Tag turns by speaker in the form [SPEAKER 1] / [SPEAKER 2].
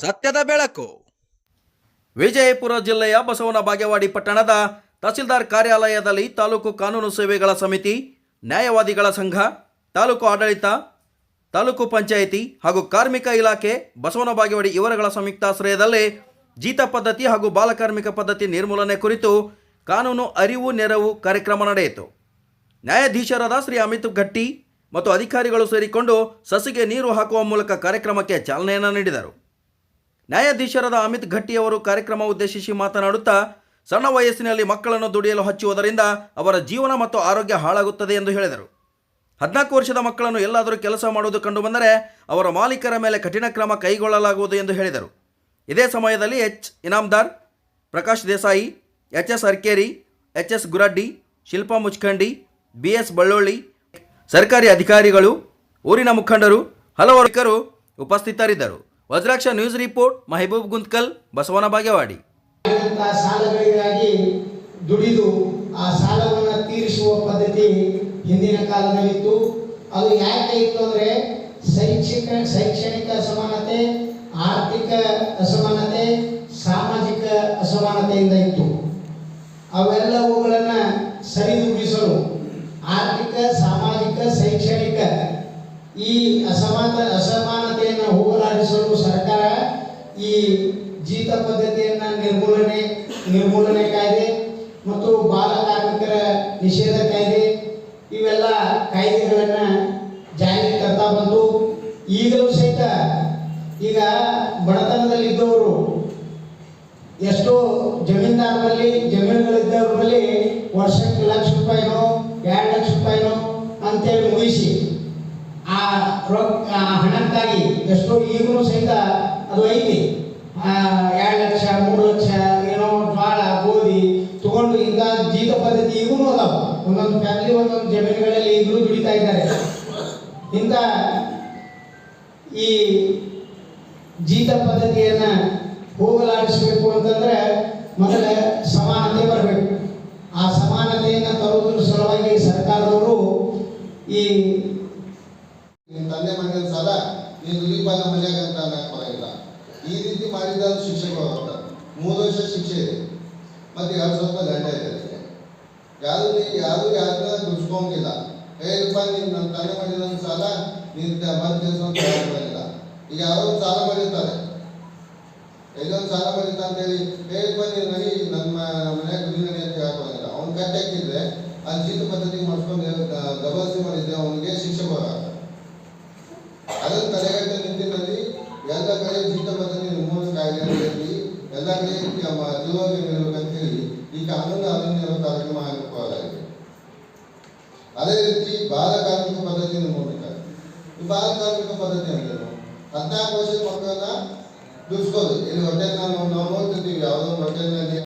[SPEAKER 1] ಸತ್ಯದ ಬೆಳಕು.
[SPEAKER 2] ವಿಜಯಪುರ ಜಿಲ್ಲೆಯ ಬಸವನ ಬಾಗೇವಾಡಿ ಪಟ್ಟಣದ ತಹಸೀಲ್ದಾರ್ ಕಾರ್ಯಾಲಯದಲ್ಲಿ ತಾಲೂಕು ಕಾನೂನು ಸೇವೆಗಳ ಸಮಿತಿ, ನ್ಯಾಯವಾದಿಗಳ ಸಂಘ, ತಾಲೂಕು ಆಡಳಿತ, ತಾಲೂಕು ಪಂಚಾಯಿತಿ ಹಾಗೂ ಕಾರ್ಮಿಕ ಇಲಾಖೆ, ಬಸವನ ಬಾಗೇವಾಡಿ ಇವರುಗಳ ಸಂಯುಕ್ತಾಶ್ರಯದಲ್ಲಿ ಜೀತ ಪದ್ಧತಿ ಹಾಗೂ ಬಾಲಕಾರ್ಮಿಕ ಪದ್ಧತಿ ನಿರ್ಮೂಲನೆ ಕುರಿತು ಕಾನೂನು ಅರಿವು ನೆರವು ಕಾರ್ಯಕ್ರಮ ನಡೆಯಿತು. ನ್ಯಾಯಾಧೀಶರಾದ ಶ್ರೀ ಅಮಿತ್ ಘಟ್ಟಿ ಮತ್ತು ಅಧಿಕಾರಿಗಳು ಸೇರಿಕೊಂಡು ಸಸಿಗೆ ನೀರು ಹಾಕುವ ಮೂಲಕ ಕಾರ್ಯಕ್ರಮಕ್ಕೆ ಚಾಲನೆಯನ್ನು ನೀಡಿದರು. ನ್ಯಾಯಾಧೀಶರಾದ ಅಮಿತ್ ಘಟ್ಟಿಯವರು ಕಾರ್ಯಕ್ರಮ ಉದ್ದೇಶಿಸಿ ಮಾತನಾಡುತ್ತಾ, ಸಣ್ಣ ವಯಸ್ಸಿನಲ್ಲಿ ಮಕ್ಕಳನ್ನು ದುಡಿಯಲು ಹಚ್ಚುವುದರಿಂದ ಅವರ ಜೀವನ ಮತ್ತು ಆರೋಗ್ಯ ಹಾಳಾಗುತ್ತದೆ ಎಂದು ಹೇಳಿದರು. 14 ವರ್ಷದ ಮಕ್ಕಳನ್ನು ಎಲ್ಲಾದರೂ ಕೆಲಸ ಮಾಡುವುದು ಕಂಡುಬಂದರೆ ಅವರ ಮಾಲೀಕರ ಮೇಲೆ ಕಠಿಣ ಕ್ರಮ ಕೈಗೊಳ್ಳಲಾಗುವುದು ಎಂದು ಹೇಳಿದರು. ಇದೇ ಸಮಯದಲ್ಲಿ ಎಚ್ ಇನಾಮದಾರ್, ಪ್ರಕಾಶ್ ದೇಸಾಯಿ, ಎಚ್.ಎಸ್. ಅರ್ಕೇರಿ, ಎಚ್.ಎಸ್. ಗುರಡ್ಡಿ, ಶಿಲ್ಪಾ ಮುಚ್ಕಂಡಿ, ಬಿ.ಎಸ್. ಬಳ್ಳೊಳ್ಳಿ, ಸರ್ಕಾರಿ ಅಧಿಕಾರಿಗಳು, ಊರಿನ ಮುಖಂಡರು, ಹಲವರು ಉಪಸ್ಥಿತರಿದ್ದರು. Vajraksha news report, Mehboob Guntakal, Basavana Bagewadi.
[SPEAKER 3] ಸಾಲಗಳಿಗಾಗಿ ದುಡಿದು ಆ ಸಾಲವನ್ನು ತೀರಿಸುವ ಪದ್ಧತಿ ಹಿಂದಿನ ಕಾಲದಲ್ಲಿತ್ತು. ಅದು ಯಾಕೆ ಇತ್ತು ಅಂದರೆ ಶೈಕ್ಷಣಿಕ ಅಸಮಾನತೆ, ಆರ್ಥಿಕ ಅಸಮಾನತೆ, ಸಾಮಾಜಿಕ ಅಸಮಾನತೆಯಿಂದ ಇತ್ತು. ಅವೆಲ್ಲವುಗಳನ್ನು ಸರಿದೂಗಿಸಲು ಆರ್ಥಿಕ, ಸಾಮಾಜಿಕ, ಶೈಕ್ಷಣಿಕ ಈ ಅಸಮಾನತೆಯನ್ನು ಹೋಗಲಾಡಿಸಲು ಸರ್ಕಾರ ಈ ಜೀತ ಪದ್ಧತಿಯನ್ನು ನಿರ್ಮೂಲನೆ ಕಾಯ್ದೆ ಮತ್ತು ಬಾಲ ಕಾರ್ಮಿಕರ ನಿಷೇಧ ಕಾಯ್ದೆ ಇವೆಲ್ಲ ಕಾಯ್ದೆಗಳನ್ನು ಜಾರಿಗೆ ತರ್ತಾ ಬಂತು. ಈಗಲೂ ಸಹಿತ ಈಗ ಬಡತನದಲ್ಲಿದ್ದವರು ಎಷ್ಟೋ ಜಮೀನುಗಳಿದ್ದವ್ರ ಬಳಿ ವರ್ಷಕ್ಕೆ ₹1,00,000 ₹2,00,000 ಅಂತೇಳಿ ಮುಗಿಸಿ ಆ ಹಣಕ್ಕಾಗಿ ಎಷ್ಟೋ ಈಗಲೂ ಸಹಿತ ಅದು ಐತಿ. 2,00,000 3,00,000 ಏನೋ ಜ್ವಾಳ ಗೋಧಿ ತಗೊಂಡು ಇಂಥ ಜೀತ ಪದ್ಧತಿ ಈಗೂ ಅದಾವ. ಒಂದೊಂದು ಫ್ಯಾಮಿಲಿ ಒಂದೊಂದು ಜಮೀನುಗಳಲ್ಲಿ ಈಗಲೂ ದುಡಿತಾ ಇದ್ದಾರೆ. ಇಂಥ ಈ ಜೀತ ಪದ್ಧತಿಯನ್ನು ಹೋಗಲಾಡಿಸಬೇಕು ಅಂತಂದ್ರೆ ಮೊದಲ ಸಮಾನತೆ ಬರಬೇಕು. ಆ ಸಮಾನತೆಯನ್ನು ತರುವುದರ ಸಲುವಾಗಿ ಸರ್ಕಾರದವರು ಈ
[SPEAKER 4] ತಂದೆ ಮನೆಯ ಸಾಲ ನೀನು ದುಡಿಪಾದ ಮನೆಯಾಗ ಅಂತ ಅನ್ನಕ್ಕೆ ಬರೋಲ್ಲ. ಈ ರೀತಿ ಮಾಡಿದ ಶಿಕ್ಷೆಗಳು ಹೋಗ್ತಾರೆ. 3 ವರ್ಷ ಶಿಕ್ಷೆ ಇದೆ ಮತ್ತು 2,000 ದಂಡ ಇದೆ. ಯಾರನ್ನ ದುಡ್ಸ್ಕೊಂಗಿಲ್ಲ. ರೂಪಾಯಿ ನೀನು ನನ್ನ ತಂದೆ ಮಾಡಿದ ಸಾಲ ನೀನು ಬಂದು ಕೆಲಸ ಬರೋಲ್ಲ. ಈಗ ಯಾರೋ ಸಾಲ ಮಾಡಿರ್ತಾರೆ, ಎಲ್ಲೊಂದು ಸಾಲ ಮಾಡಿರ್ತ ಅಂತೇಳಿ ರೂಪಾಯಿ ನೀನು ಮನೆ ನಮ್ಮ ಮನೆಯಾಗ ದುಡಿಮೆ ಅಂತ ಹೇಳ್ಕೊಂಡಿಲ್ಲ. ಅವ್ನು ಕಟ್ಟಾಕಿದ್ರೆ ಆ ಜೀತ ಪದ್ಧತಿ ಮಾಡಿಸ್ಕೊಂಡು ಗಬಲ್ಸಿ ಮಾಡಿದ್ರೆ ಅವನಿಗೆ ಶಿಕ್ಷೆ ಬರೋಲ್ಲ. ಅದನ್ನು ತಡೆಗಟ್ಟ ನಿಟ್ಟಿನಲ್ಲಿ ಎಲ್ಲ ಕಡೆ ಜೀತ ಪದ್ಧತಿ ನಿರ್ಮೂಲನೆ ಕಾಯ್ದೆ ಅಂತೇಳಿ ಎಲ್ಲ ಕಡೆ ತಿಳುವಳಿಕೆ ನೀಡಬೇಕಂತೇಳಿ ಈ ಕಾನೂನು ಅರಿವು ಕಾರ್ಯಕ್ರಮ ಹಾಕಿಕೊಳ್ಳಲಾಗಿದೆ. ಅದೇ ರೀತಿ ಬಾಲ ಕಾರ್ಮಿಕ ಪದ್ಧತಿ ನಿರ್ಮೂಲನೆ. ಈ ಬಾಲ ಕಾರ್ಮಿಕ ಪದ್ಧತಿ ಅಂದ್ರೆ 14 ವರ್ಷದ ಮಕ್ಕಳನ್ನ ದುಡಿಸ್ಕೋದು. ಇಲ್ಲಿ ಹೋಟೆಲ್ ನಾವು ನೋಡ್ತಿರ್ತೀವಿ, ಯಾವುದೋ ಹೋಟೆಲ್ನಲ್ಲಿ